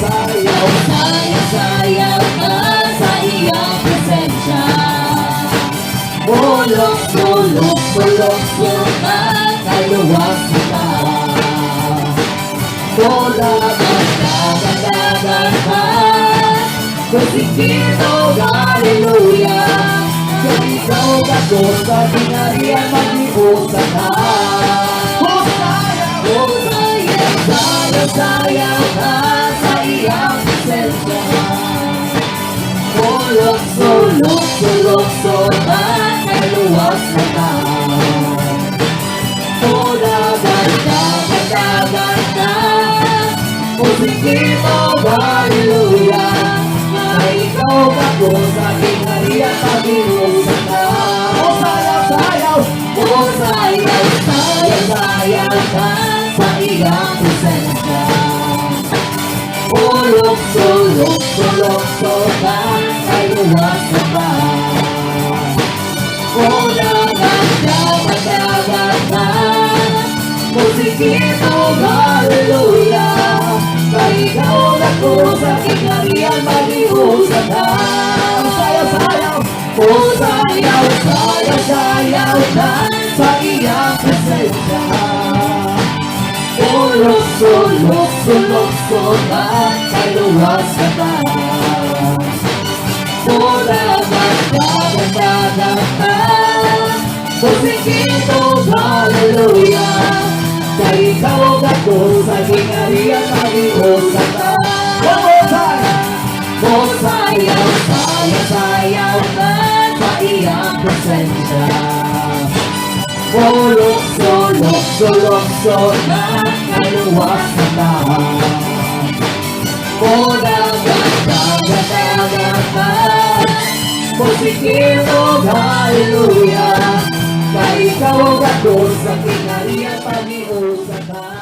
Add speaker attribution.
Speaker 1: sayaw,
Speaker 2: Sayaw ka sa iyong presensya.
Speaker 1: Bulok-bulok ka, kaluwas kita. Dagat ka, kusikito, hallelujah. Kung ikaw ako sa pinariyan, mag-iusan ka. Sayaw ka sa iyong presensya. Bulok-bulok ka, kaluwas kita. Dagat ka, kusikito, hallelujah. Kung ikaw ako sa pinariyan, mag-iusan ka. Sayaw ka sa iyong presensya. Bulok-bulok ka, kaluwas kita. Dagat ka, kusikito, hallelujah. Kung ikaw ako sa pinariyan, mag-iusan ka. Sayaw ka sa iyong presensya. Bulok-bulok ka, kaluwas kita. Dagat ka, kusikito, hallelujah. Kung ikaw ako sa pinariyan, mag-iusan ka. Sayaw ka sa iyong presensya. Bulok-bulok ka, kaluwas kita. Dagat ka, kusikito, hallelujah. Kung ikaw ako sa pinariyan, mag-iusan ka.